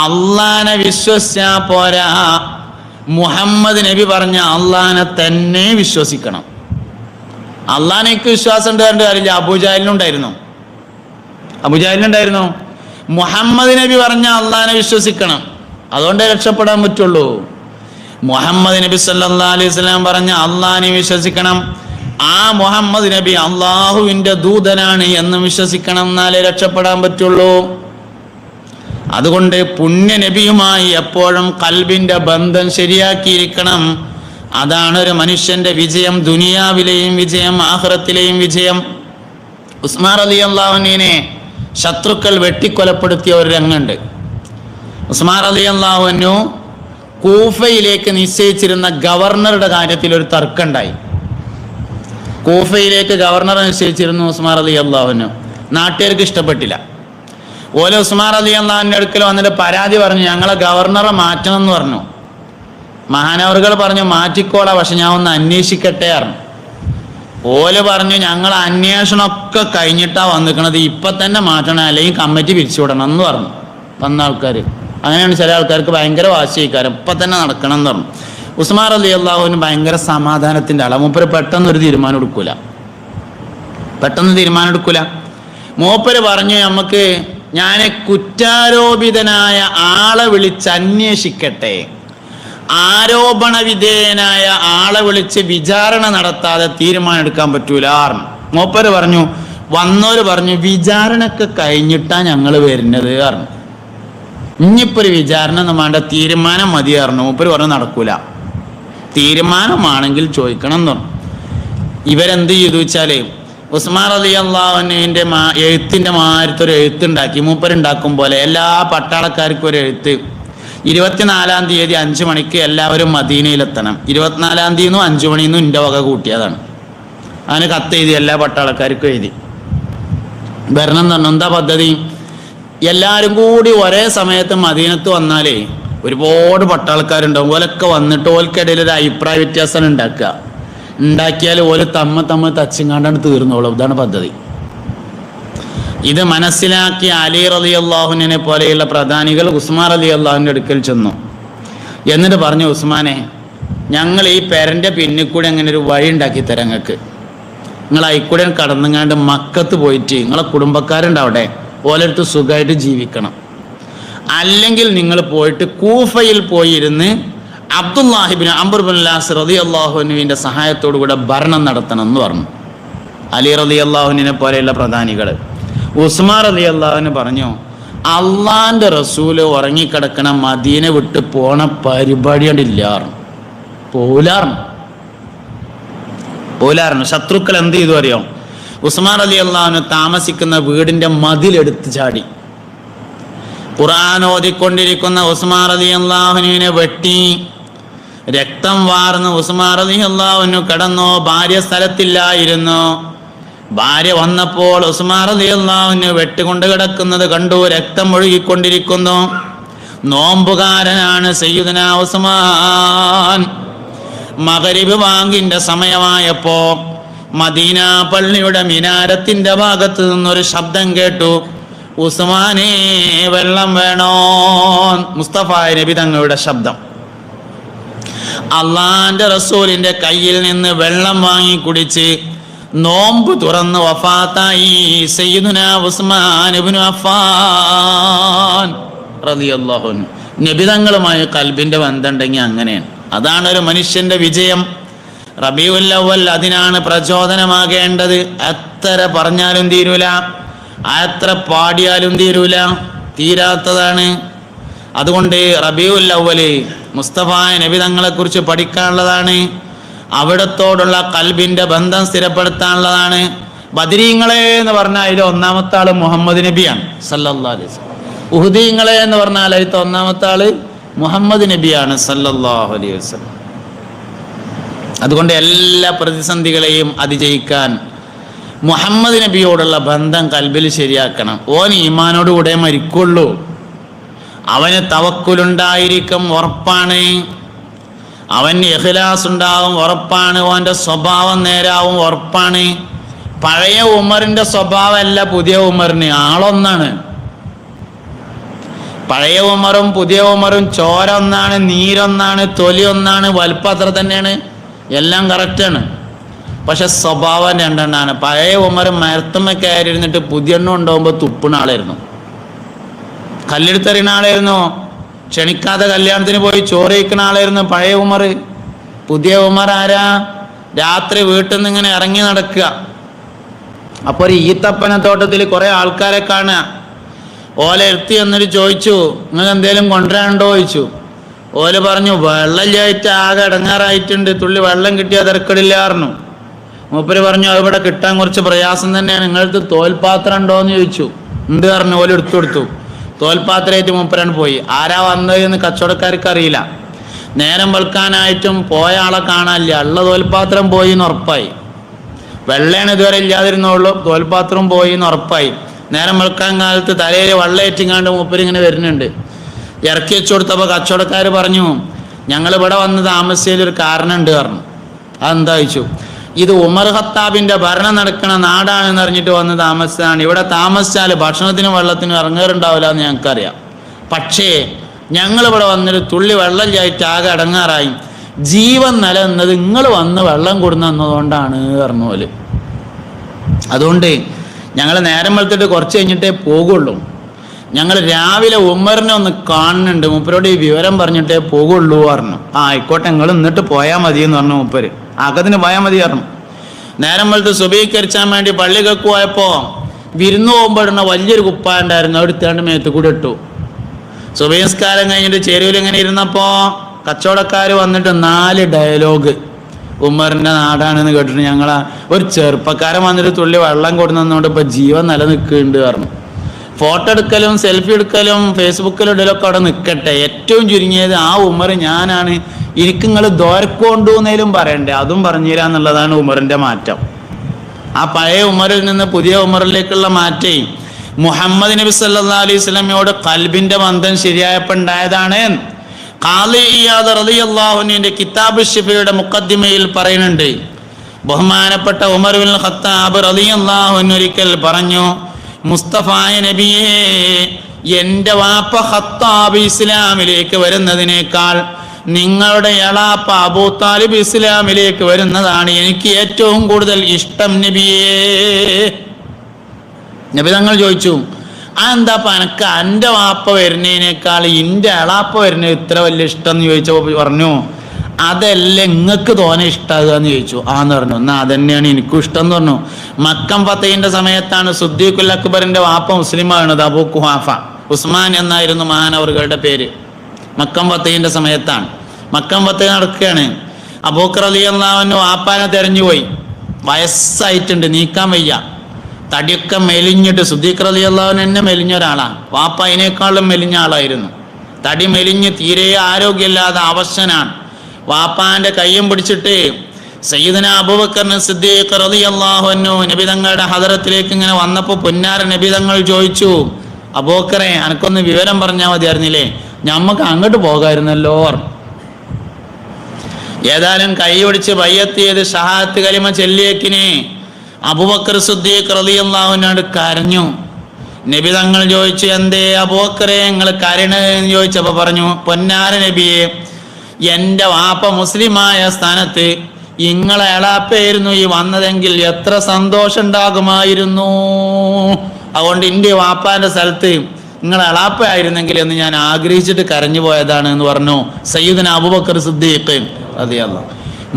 അള്ളാനെ വിശ്വസിച്ചാ പോരാ, മുഹമ്മദ് നബി പറഞ്ഞ അള്ളാനെ തന്നെ വിശ്വസിക്കണം. അള്ളാനേക്ക് വിശ്വാസം ഉണ്ട് കാര്യമില്ല. അബൂജാഹിലിനുണ്ടായിരുന്നു. മുഹമ്മദ് നബി പറഞ്ഞ അള്ളാനെ വിശ്വസിക്കണം, അതുകൊണ്ടേ രക്ഷപ്പെടാൻ പറ്റുള്ളൂ. മുഹമ്മദ് നബി സല്ലല്ലാഹു അലൈഹി വസല്ലം പറഞ്ഞ അള്ളാനെ വിശ്വസിക്കണം. ആ മുഹമ്മദ് നബി അള്ളാഹുവിന്റെ ദൂതനാണ് എന്ന് വിശ്വസിക്കണം, എന്നാലേ രക്ഷപ്പെടാൻ പറ്റുള്ളൂ. അതുകൊണ്ട് പുണ്യ നബിയുമായി എപ്പോഴും ഖൽബിന്റെ ബന്ധം ശരിയാക്കിയിരിക്കണം. അതാണ് ഒരു മനുഷ്യന്റെ വിജയം, ദുനിയാവിലെയും വിജയം, ആഖിറത്തിലെയും വിജയം. ഉസ്മാൻ റളിയല്ലാഹു അൻഹുവിനെ ശത്രുക്കൾ വെട്ടിക്കൊലപ്പെടുത്തിയ ഒരു രംഗമുണ്ട്. ഉസ്മാൻ റളിയല്ലാഹു അൻഹു കൂഫയിലേക്ക് നിശ്ചയിച്ചിരുന്ന ഗവർണറുടെ കാര്യത്തിൽ ഒരു തർക്കമുണ്ടായി. കൂഫയിലേക്ക് ഗവർണറെ നിശ്ചയിച്ചിരുന്നു ഉസ്മാൻ റളിയല്ലാഹു അൻഹു. നാട്ടുകാർക്ക് ഇഷ്ടപ്പെട്ടില്ല. ഓലെ ഉസ്മാൻ റളിയല്ലാഹു അൻഹുവിന്റെ അടുക്കൽ വന്നിട്ട് പരാതി പറഞ്ഞു, ഞങ്ങളെ ഗവർണറെ മാറ്റണം എന്ന് പറഞ്ഞു. മഹാനവറുകൾ പറഞ്ഞു, മാറ്റിക്കോളാം, പക്ഷെ ഞാൻ ഒന്ന് അന്വേഷിക്കട്ടെ പറഞ്ഞു. ഓല് പറഞ്ഞു, ഞങ്ങൾ അന്വേഷണമൊക്കെ കഴിഞ്ഞിട്ടാ വന്നിക്കണത്, ഇപ്പൊ തന്നെ മാറ്റണം, അല്ലെങ്കിൽ കമ്മിറ്റി പിരിച്ചുവിടണം എന്ന് പറഞ്ഞു. വന്ന ആൾക്കാർ അങ്ങനെയാണ്. ചില ആൾക്കാർക്ക് ഭയങ്കര വാശിക്കാരം, ഇപ്പൊ തന്നെ നടക്കണം എന്ന് പറഞ്ഞു. ഉസ്മാൻ റളിയല്ലാഹു അൻഹു ഭയങ്കര സമാധാനത്തിന്റെ ആളാ. മൂപ്പര് പെട്ടെന്നൊരു തീരുമാനം എടുക്കൂല. മൂപ്പര് പറഞ്ഞു, നമുക്ക് ഞാൻ കുറ്റാരോപിതനായ ആളെ വിളിച്ച് അന്വേഷിക്കട്ടെ, ആരോപണ വിധേയനായ ആളെ വിളിച്ച് വിചാരണ നടത്താതെ തീരുമാനം എടുക്കാൻ പറ്റൂല. മൂപ്പര് പറഞ്ഞു, വന്നോര് പറഞ്ഞു, വിചാരണക്ക് കഴിഞ്ഞിട്ടാ ഞങ്ങൾ വരുന്നത് പറഞ്ഞു. ഇനിയിപ്പോ ഒരു വിചാരണ ഒന്നും വേണ്ട, തീരുമാനം മതി പറഞ്ഞു. മൂപ്പര് പറഞ്ഞു, നടക്കൂല, തീരുമാനമാണെങ്കിൽ ചോദിക്കണം എന്ന് പറഞ്ഞു. ഇവരെന്ത് ചെയ്തു വെച്ചാല് ഉസ്മാൻ റളിയല്ലാഹു അൻഹുവിന്റെ എഴുത്തിന്റെ മാരത്തൊരു എഴുത്തുണ്ടാക്കി. മൂപ്പരുണ്ടാക്കും പോലെ എല്ലാ പട്ടാളക്കാർക്കും ഒരു എഴുത്ത്. 24-ാം തീയതി 5 മണിക്ക് എല്ലാവരും മദീനയിലെത്തണം. 24-ാം തീയതി 5 മണിന്ന് എൻ്റെ വക കൂട്ടിയതാണ്. അതിന് കത്തെഴുതി എല്ലാ പട്ടാളക്കാർക്കും എഴുതി വരണം തന്നെ. എന്താ പദ്ധതി? എല്ലാവരും കൂടി ഒരേ സമയത്ത് മദീനത്ത് വന്നാലേ ഒരുപാട് പട്ടാളക്കാരുണ്ടാവും. ഓലൊക്കെ വന്നിട്ട് ഓൽക്കിടയിൽ ഒരു അഭിപ്രായ വ്യത്യാസം ഉണ്ടാക്കിയാൽ ഓല് തമ്മ തച്ചിങ്ങാണ്ടാണ് തീർന്നോളും. ഇതാണ് പദ്ധതി. ഇത് മനസ്സിലാക്കി അലി റളിയല്ലാഹു അൻഹുവിനെ പോലെയുള്ള പ്രധാനികൾ ഉസ്മാൻ റളിയല്ലാഹുവിന്റെ അടുക്കൽ ചെന്നു. എന്നിട്ട് പറഞ്ഞു, ഉസ്മാനെ, ഞങ്ങൾ ഈ പെരന്റെ പിന്നിൽ കൂടെ അങ്ങനെ ഒരു വഴി ഉണ്ടാക്കി തരാം നിങ്ങൾക്ക്. നിങ്ങൾ അയിക്കൂടെ കടന്നുങ്ങാണ്ട് മക്കത്ത് പോയിട്ട് നിങ്ങളെ കുടുംബക്കാരുണ്ടവിടെ, ഓലെടുത്ത് സുഖമായിട്ട് ജീവിക്കണം. അല്ലെങ്കിൽ നിങ്ങൾ പോയിട്ട് കൂഫയിൽ പോയിരുന്ന് അബ്ദുല്ലാഹി ഇബ്നു അംർ ഇബ്നുൽ ആസ് റളിയല്ലാഹു അൻഹുവിന്റെ സഹായത്തോടു കൂടെ ഭരണം നടത്തണം എന്ന് പറഞ്ഞു. അലി റളിയല്ലാഹു അൻഹുവിനെ പോലെയുള്ള പ്രധാനികൾ. ഉസ്മാൻ റളിയല്ലാഹു അൻഹു പറഞ്ഞു, അള്ളാന്റെ റസൂല് ഉറങ്ങിക്കിടക്കണ മദീന വിട്ട് പോണ പരിപാടി കണ്ടില്ലാറും പോലാറും. ശത്രുക്കൾ എന്ത് ചെയ്തു അറിയോ? ഉസ്മാൻ റളിയല്ലാഹു അൻഹു താമസിക്കുന്ന വീടിന്റെ മതിലെടുത്ത് ചാടി. ഖുർആൻ ഓതിക്കൊണ്ടിരിക്കുന്ന ഉസ്മാൻ റളിയല്ലാഹു അൻഹുവിനെ വെട്ടി. രക്തം വാർന്ന് ഉസ്മാൻ റളിയല്ലാഹു അൻഹു കിടന്നു. ഭാര്യ സ്ഥലത്തില്ലായിരുന്നു. ഭാര്യ വന്നപ്പോൾ ഉസ്മാൻ റളിയല്ലാഹു അൻഹു വെട്ടുകൊണ്ട് കിടക്കുന്നത് കണ്ടു. രക്തം ഒഴുകിക്കൊണ്ടിരിക്കുന്നു. നോമ്പുകാരനാണ് സയ്യിദുനാ ഉസ്മാൻ. മഗ്രിബ് ബാങ്കിന്റെ സമയമായപ്പോ മദീന പള്ളിയുടെ മിനാരത്തിന്റെ ഭാഗത്ത് നിന്നൊരു ശബ്ദം കേട്ടു, ഉസ്മാനേ വെള്ളം വേണോ? മുസ്തഫ നബി തങ്ങളുടെ ശബ്ദം. അള്ളാന്റെ റസൂലിന്റെ കയ്യിൽ നിന്ന് വെള്ളം വാങ്ങി കുടിച്ച് നോമ്പ് തുറന്ന് വഫാത്തായി സയ്യിദുനാ ഉസ്മാൻ ഇബ്നു അഫ്ഫാൻ റളിയല്ലാഹു അൻഹു. നബി തങ്ങളുമായി ഖൽബിന്റെ ബന്ധം ഉണ്ടെങ്കിൽ അങ്ങനെയാണ്. അതാണ് ഒരു മനുഷ്യന്റെ വിജയം. റബീഉൽ അവ്വൽ അതിനാണ് പ്രചോദനമാകേണ്ടത്. എത്ര പറഞ്ഞാലും തീരൂല, എത്ര പാടിയാലും തീരൂല, തീരാത്തതാണ്. അതുകൊണ്ട് റബീഉൽ അവ്വല് മുസ്തഫ നബി തങ്ങളെ കുറിച്ച് പഠിക്കാനുള്ളതാണ്. അവിടത്തോടുള്ള ഖൽബിന്റെ ബന്ധം സ്ഥിരപ്പെടുത്താനുള്ളതാണ്. ബദരീങ്ങളെ എന്ന് പറഞ്ഞാൽ അതിൽ ഒന്നാമത്തെ ആള് മുഹമ്മദ് നബിയാണ് സല്ലല്ലാഹു അലൈഹി വസല്ലം. ഉഹുദീങ്ങളെ എന്ന് പറഞ്ഞാൽ അതിൽ ഒന്നാമത്തെ ആള് മുഹമ്മദ് നബിയാണ് സല്ലല്ലാഹു അലൈഹി വസല്ലം. അതുകൊണ്ട് എല്ലാ പ്രതിസന്ധികളെയും അതിജയിക്കാൻ മുഹമ്മദ് നബിയോടുള്ള ബന്ധം ഖൽബിൽ ശരിയാക്കണം. ഓൻ ഈമാനോടുകൂടെ മരിക്കുള്ളൂ. അവന് തവക്കുലുണ്ടായിരിക്കും, ഉറപ്പാണ്. അവന് ഇഖ്ലാസ് ഉണ്ടാവും, ഉറപ്പാണ്. ഓൻ്റെ സ്വഭാവം നേരാവും, ഉറപ്പാണ്. പഴയ ഉമറിന്റെ സ്വഭാവമല്ല പുതിയ ഉമറിന്, ആളൊന്നാണ്. പഴയ ഉമറും പുതിയ ഉമറും ചോര ഒന്നാണ്, നീരൊന്നാണ്, തൊലി ഒന്നാണ്, വലുപ്പം അത്ര തന്നെയാണ്, എല്ലാം കറക്റ്റാണ്. പക്ഷെ സ്വഭാവം രണ്ടെണ്ണാണ്. പഴയ ഉമർ മരത്തമ്മ കയറിയിരുന്നിട്ട് പുതിയ എണ്ണം ഉണ്ടാകുമ്പോൾ തുപ്പണ ആളായിരുന്നു, കല്ലെടുത്തെറിയുന്ന ആളായിരുന്നു, ക്ഷണിക്കാതെ കല്യാണത്തിന് പോയി ചോറ് കഴിക്കുന്ന ആളായിരുന്നു പഴയ ഉമർ. പുതിയ ഉമർ ആരാ? രാത്രി വീട്ടിൽ നിന്ന് ഇങ്ങനെ ഇറങ്ങി നടക്കുക. അപ്പോൾ ഒരു ഈത്തപ്പനത്തോട്ടത്തിൽ കുറേ ആൾക്കാരെ കാണുക. ഓല എടുത്തി എന്നിട്ട് ചോദിച്ചു, നിങ്ങൾ എന്തേലും കൊണ്ടുവരാനുണ്ടോ ചോദിച്ചു. ഓല പറഞ്ഞു, വെള്ളമില്ലായിട്ട് ആകെ ഇടങ്ങാറായിട്ടുണ്ട്, തുള്ളി വെള്ളം കിട്ടിയാൽ തിരക്കടില്ല പറഞ്ഞു. മൂപ്പര് പറഞ്ഞു, ഇവിടെ കിട്ടാൻ കുറച്ച് പ്രയാസം തന്നെയാണ്, നിങ്ങളടുത്ത് തോൽപാത്രം ഉണ്ടോ എന്ന് ചോദിച്ചു. ഉണ്ട് പറഞ്ഞു. ഓല എടുത്തു കൊടുത്തു. തോൽപാത്രമായിട്ട് മൂപ്പരാണ് പോയി. ആരാ വന്നതെന്ന് കച്ചവടക്കാർക്ക് അറിയില്ല. നേരം വെളുക്കാനായിട്ടും പോയ ആളെ കാണാനില്ല. ഉള്ള തോൽപാത്രം പോയി എന്ന് ഉറപ്പായി. വെള്ളയാണ് ഇതുവരെ ഇല്ലാതിരുന്നുള്ളൂ, തോൽപാത്രം പോയി എന്ന് ഉറപ്പായി. നേരം വെളുക്കാൻ കാലത്ത് തലയിൽ വെള്ളയേറ്റിങ്ങാണ്ട് മൂപ്പര് ഇങ്ങനെ വരുന്നുണ്ട്. ഇറക്കി വെച്ചു കൊടുത്തപ്പോൾ കച്ചവടക്കാർ പറഞ്ഞു, ഞങ്ങളിവിടെ വന്ന് താമസിച്ചതിലൊരു കാരണമുണ്ട് പറഞ്ഞു. അതെന്താ ചോദിച്ചു. ഇത് ഉമർ ഖത്താബിന്റെ ഭരണം നടക്കുന്ന നാടാണെന്ന് അറിഞ്ഞിട്ട് വന്ന് താമസിച്ചതാണ്. ഇവിടെ താമസിച്ചാൽ ഭക്ഷണത്തിനും വെള്ളത്തിനും ഇറങ്ങാറുണ്ടാവില്ല എന്ന് ഞങ്ങൾക്കറിയാം. പക്ഷേ ഞങ്ങളിവിടെ വന്നിട്ട് തുള്ളി വെള്ളം ചായിട്ട് ആകെ അടങ്ങാറായി. ജീവൻ നിലനിന്നത് നിങ്ങൾ വന്ന് വെള്ളം കൊടുന്നതുകൊണ്ടാണ് പറഞ്ഞു പോലെ. അതുകൊണ്ട് ഞങ്ങൾ നേരം വെളുത്തിട്ട് കുറച്ച് കഴിഞ്ഞിട്ടേ പോകുള്ളൂ. ഞങ്ങൾ രാവിലെ ഉമറിനെ ഒന്ന് കാണുന്നുണ്ട്, മൂപ്പരോട് ഈ വിവരം പറഞ്ഞിട്ടേ പോകുള്ളൂ പറഞ്ഞു. ആയിക്കോട്ടെ, നിങ്ങൾ എന്നിട്ട് പോയാൽ മതി എന്ന് പറഞ്ഞു മൂപ്പര്. അകത്തിന് പോയാൽ മതി പറഞ്ഞു. നേരം വെളുത്ത് സുബഹിക്കരിച്ചാൻ വേണ്ടി പള്ളികൾക്ക് പോയപ്പോൾ വിരുന്ന് പോകുമ്പോഴുന്ന വലിയൊരു കുപ്പായ ഉണ്ടായിരുന്നു, എടുത്താണ്ട് മേത്ത് കൂടെ ഇട്ടു. സുബഹിസ്കാരം കഴിഞ്ഞിട്ട് ചെരുവിൽ ഇങ്ങനെ ഇരുന്നപ്പോൾ കച്ചവടക്കാർ വന്നിട്ട് 4 ഡയലോഗ് ഉമറിൻ്റെ നാടാണെന്ന് കേട്ടിട്ട് ഞങ്ങളാ ഒരു ചെറുപ്പക്കാരൻ വന്നിട്ട് തുള്ളി വെള്ളം കൊടുക്കുന്നതുകൊണ്ട് ഇപ്പോൾ ജീവൻ നിലനിൽക്കുന്നുണ്ട് പറഞ്ഞു. ഫോട്ടോ എടുക്കലും സെൽഫി എടുക്കലും ഫേസ്ബുക്കിലും ഇടലൊക്കെ അവിടെ നിൽക്കട്ടെ, ഏറ്റവും ചുരുങ്ങിയത് ആ ഉമർ ഞാനാണ്, എനിക്ക് നിങ്ങൾ ദോരക്കൊണ്ടുവന്നേലും പറയണ്ടേ, അതും പറഞ്ഞുതരാ എന്നുള്ളതാണ് ഉമറിൻ്റെ മാറ്റം. ആ പഴയ ഉമറിൽ നിന്ന് പുതിയ ഉമറിലേക്കുള്ള മാറ്റേ മുഹമ്മദ് നബി സല്ലല്ലാഹു അലൈഹി വസല്ലമയോട് ഖൽബിന്റെ ബന്ധം ശരിയായപ്പോൾ ഉണ്ടായതാണ്. ഖാളി ഇയാദ് റളിയല്ലാഹു അൻഹുവിന്റെ കിതാബ് ശിഫയുടെ മുഖദ്ദിമയിൽ പറയുന്നുണ്ട്, ബഹുമാനപ്പെട്ട ഉമർ ഇബ്നുൽ ഖത്താബ് റളിയല്ലാഹു അൻഹു ഒരിക്കൽ പറഞ്ഞു, മുസ്തഫായ നബിയേ, എൻ്റെ വാപ്പ ഖത്താബ് ഇസ്ലാമിലേക്ക് വരുന്നതിനേക്കാൾ നിങ്ങളുടെ എളാപ്പ അബൂ താലിബ് ഇസ്ലാമിലേക്ക് വരുന്നതാണ് എനിക്ക് ഏറ്റവും കൂടുതൽ ഇഷ്ടം നബിയേ. നബി തങ്ങൾ ചോദിച്ചു, അതെന്താ എനക്ക് എൻ്റെ വാപ്പ വരുന്നതിനേക്കാൾ എൻ്റെ എളാപ്പ വരുന്നത് ഇത്ര വലിയ ഇഷ്ടം എന്ന് ചോദിച്ചപ്പോൾ പറഞ്ഞു, അതല്ല നിങ്ങൾക്ക് തോനെ ഇഷ്ടമാകുക എന്ന് ചോദിച്ചു. ആന്ന് പറഞ്ഞു. എന്നാൽ അതന്നെയാണ് എനിക്കും ഇഷ്ടം എന്ന് പറഞ്ഞു. മക്കം ഫതഹിന്റെ സമയത്താണ് സിദ്ദീഖുൽ അക്ബറിന്റെ വാപ്പ മുസ്ലിമാണത്, അബൂ ഖുഹാഫ ഉസ്മാൻ എന്നായിരുന്നു മഹാനവറുകളുടെ പേര്. മക്കം ഫതഹിന്റെ സമയത്താണ്. മക്കം ഫതഹ് നടക്കുകയാണ്. അബൂബക്കർ റളിയല്ലാഹു അൻഹു വാപ്പാനെ തെരഞ്ഞുപോയി. വയസ്സായിട്ടുണ്ട്, നീക്കാൻ വയ്യ, തടിയൊക്കെ മെലിഞ്ഞിട്ട്. സിദ്ദീഖ് റളിയല്ലാഹു അൻഹു എന്നെ മെലിഞ്ഞ ഒരാളാണ്, വാപ്പ അതിനേക്കാളും മെലിഞ്ഞ ആളായിരുന്നു. തടി മെലിഞ്ഞ് തീരെ ആരോഗ്യമില്ലാതെ അവശനാണ്. വാപ്പാന്റെ കയ്യും പിടിച്ചിട്ട് സയ്യിദുനാ അബൂബക്കർ സിദ്ദീഖ് റളിയല്ലാഹു അൻഹു നബി തങ്ങളുടെ ഹദറത്തിലേക്ക് ഇങ്ങനെ വന്നപ്പോൾ പൊന്നാര നബി തങ്ങൾ ചോദിച്ചു, അബൂബക്കറെ അനക്കൊന്ന് വിവരം പറഞ്ഞാൽ മതിയായിരുന്നില്ലേ, ഞമ്മക്ക് അങ്ങോട്ട് പോകായിരുന്നല്ലോ. ഏതായാലും കൈ പിടിച്ച് ബയ്യത്ത് ചെയ്ത് ഷഹാദത്ത് കലിമ ചൊല്ലിയേക്കിനെ അബൂബക്കർ സിദ്ദീഖ് റളിയല്ലാഹു അൻഹു കരഞ്ഞു. നബി തങ്ങൾ ചോദിച്ചു, എന്തേ അബൂബക്കറെ നിങ്ങൾ കരയണെന്ന് ചോദിച്ചപ്പോൾ പറഞ്ഞു, പൊന്നാര നബിയെ, എൻ്റെ വാപ്പ മുസ്ലിമായ സ്ഥാനത്ത് ഇങ്ങളെ എളാപ്പയായിരുന്നു ഈ വന്നതെങ്കിൽ എത്ര സന്തോഷം ഉണ്ടാകുമായിരുന്നു. അതുകൊണ്ട് എൻ്റെ വാപ്പാൻ്റെ സ്ഥലത്ത് നിങ്ങൾ എളാപ്പയായിരുന്നെങ്കിൽ എന്ന് ഞാൻ ആഗ്രഹിച്ചിട്ട് കരഞ്ഞു പോയതാണ് എന്ന് പറഞ്ഞു സയ്യിദുനാ അബൂബക്കർ സിദ്ദീഖ് റളിയല്ലാഹു.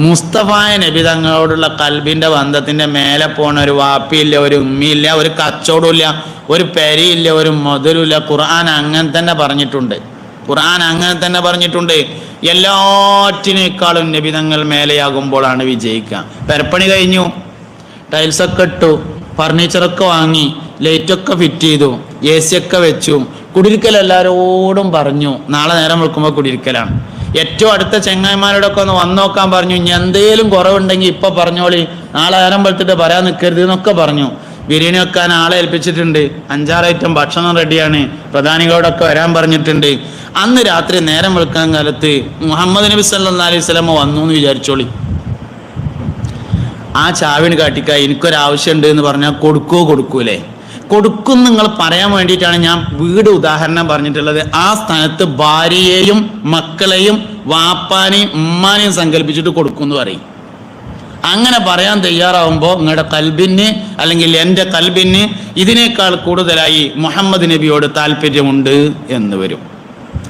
മുസ്തഫായ നബി തങ്ങളോടുള്ള കൽബിന്റെ ബന്ധത്തിന്റെ മേലെ പോണ ഒരു വാപ്പിയില്ല, ഒരു ഉമ്മിയില്ല, ഒരു കച്ചവടമില്ല, ഒരു പെരിയില്ല, ഒരു മുതലുമില്ല. ഖുർആൻ അങ്ങനെ തന്നെ പറഞ്ഞിട്ടുണ്ട്. ഖുർആൻ അങ്ങനെ തന്നെ പറഞ്ഞിട്ടുണ്ട്. എല്ലാറ്റിനേക്കാളും നബി തങ്ങൾ മേലെയാകുമ്പോഴാണ് വിജയിക്കുക. പെരപ്പണി കഴിഞ്ഞു, ടൈൽസൊക്കെ ഇട്ടു, ഫർണിച്ചറൊക്കെ വാങ്ങി, ലൈറ്റൊക്കെ ഫിറ്റ് ചെയ്തു, AC ഒക്കെ വെച്ചു. കുടിരിക്കൽ എല്ലാവരോടും പറഞ്ഞു, നാളെ നേരം വെക്കുമ്പോൾ കുടിരിക്കലാണ്. ഏറ്റവും അടുത്ത ചെങ്ങായിമാരോടൊക്കെ ഒന്ന് വന്നു നോക്കാൻ പറഞ്ഞു. ഇനി എന്തേലും കുറവുണ്ടെങ്കിൽ ഇപ്പൊ പറഞ്ഞോളി, നാളെ നേരം വെളുത്തിട്ട് പറയാൻ നിൽക്കരുത് എന്നൊക്കെ പറഞ്ഞു. ബിരിയാണി വെക്കാൻ ആളെ ഏൽപ്പിച്ചിട്ടുണ്ട്, 5-6 ഐറ്റം ഭക്ഷണം റെഡിയാണ്, പ്രധാനികളോടൊക്കെ വരാൻ പറഞ്ഞിട്ടുണ്ട്. അന്ന് രാത്രി നേരം വെളുക്കാൻ കാലത്ത് മുഹമ്മദ് നബി സല്ലല്ലാഹു അലൈഹി വസല്ലം വന്നു എന്ന് വിചാരിച്ചോളി. ആ ചാവിന് കാട്ടിക്ക എനിക്കൊരാവശ്യമുണ്ട് എന്ന് പറഞ്ഞാൽ കൊടുക്കൂലേ? കൊടുക്കും നിങ്ങൾ പറയാൻ വേണ്ടിയിട്ടാണ് ഞാൻ വീട് ഉദാഹരണം പറഞ്ഞിട്ടുള്ളത്. ആ സ്ഥാനത്ത് ഭാര്യയെയും മക്കളെയും വാപ്പാനെയും ഉമ്മാനെയും സങ്കല്പിച്ചിട്ട് കൊടുക്കും എന്ന് പറയും. അങ്ങനെ പറയാൻ തയ്യാറാവുമ്പോൾ നിങ്ങളുടെ കൽബിന് അല്ലെങ്കിൽ എൻ്റെ കൽബിന് ഇതിനേക്കാൾ കൂടുതലായി മുഹമ്മദ് നബിയോട് താല്പര്യമുണ്ട് എന്ന് വരും.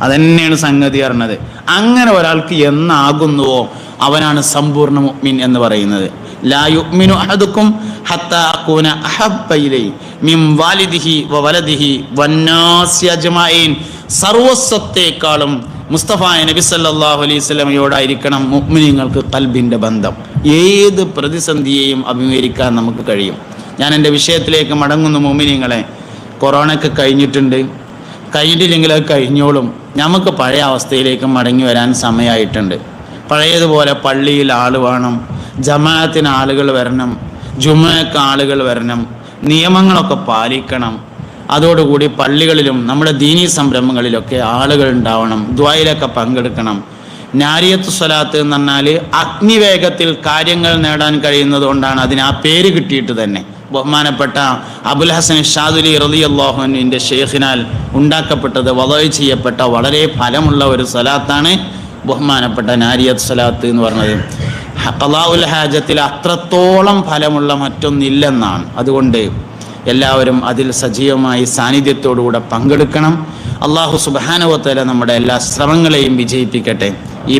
അതന്നെയാണ് സംഗതി അറിഞ്ഞത്. അങ്ങനെ ഒരാൾക്ക് എന്നാകുന്നുവോ അവനാണ് സമ്പൂർണ്ണ മുഅ്മിൻ എന്ന് പറയുന്നത്. ലാ യുഅ്മിനു അഹദുക്കും ഹത്താ അകൂന അഹബ്ബ ഇലൈഹി മിൻ വാലിദിഹി വവലദിഹി വന്നാസി അജ്മഈൻ. സർവസ്വത്തേക്കാളും മുസ്തഫ നബി സല്ലല്ലാഹു അലൈഹി വസല്ലമയോടായിരിക്കണം മുഅ്മിനീങ്ങൾക്ക് ഖൽബിന്റെ ബന്ധം. ഏത് പ്രതിസന്ധിയെയും അഭിമുഖീകരിക്കാൻ നമുക്ക് കഴിയും. ഞാൻ എൻ്റെ വിഷയത്തിലേക്ക് മടങ്ങുന്നു. മുഅ്മിനീങ്ങളെ, കൊറോണയൊക്കെ കഴിഞ്ഞിട്ടില്ലെങ്കിൽ അത് കഴിഞ്ഞോളും. നമുക്ക് പഴയ അവസ്ഥയിലേക്ക് മടങ്ങി വരാൻ സമയമായിട്ടുണ്ട്. പഴയതുപോലെ പള്ളിയിൽ ആൾ വേണം, ജമാഅത്തിന് ആളുകൾ വരണം, ജുമുഅക്ക് ആളുകൾ വരണം, നിയമങ്ങളൊക്കെ പാലിക്കണം. അതോടുകൂടി പള്ളികളിലും നമ്മുടെ ദീനീ സംരംഭങ്ങളിലൊക്കെ ആളുകൾ ഉണ്ടാവണം, ദുആയിലൊക്കെ പങ്കെടുക്കണം. നാരിയത്ത് സ്വലാത്ത് എന്ന് പറഞ്ഞാൽ അഗ്നിവേഗത്തിൽ കാര്യങ്ങൾ നേടാൻ കഴിയുന്നത് കൊണ്ടാണ് അതിന് ആ പേര് കിട്ടിയിട്ട് തന്നെ. ബഹുമാനപ്പെട്ട അബുൽ ഹസൻ ഷാദുലി റളിയല്ലാഹു അൻഹുവിൻ്റെ ഷെയ്ഖിനാൽ ഉണ്ടാക്കപ്പെട്ടത് വദഅ് ചെയ്യപ്പെട്ട വളരെ ഫലമുള്ള ഒരു സ്വലാത്താണ് ബഹുമാനപ്പെട്ട നാരിയത്ത് സ്വലാത്ത് എന്ന് പറഞ്ഞത്. ഖളാഉൽ ഹാജത്തിൽ അത്രത്തോളം ഫലമുള്ള മറ്റൊന്നില്ലെന്നാണ്. അതുകൊണ്ട് എല്ലാവരും അതിൽ സജീവമായി സാന്നിധ്യത്തോടുകൂടെ പങ്കെടുക്കണം. അല്ലാഹു സുബ്ഹാനഹു വ തആല നമ്മുടെ എല്ലാ ശ്രമങ്ങളെയും വിജയിപ്പിക്കട്ടെ. ഈ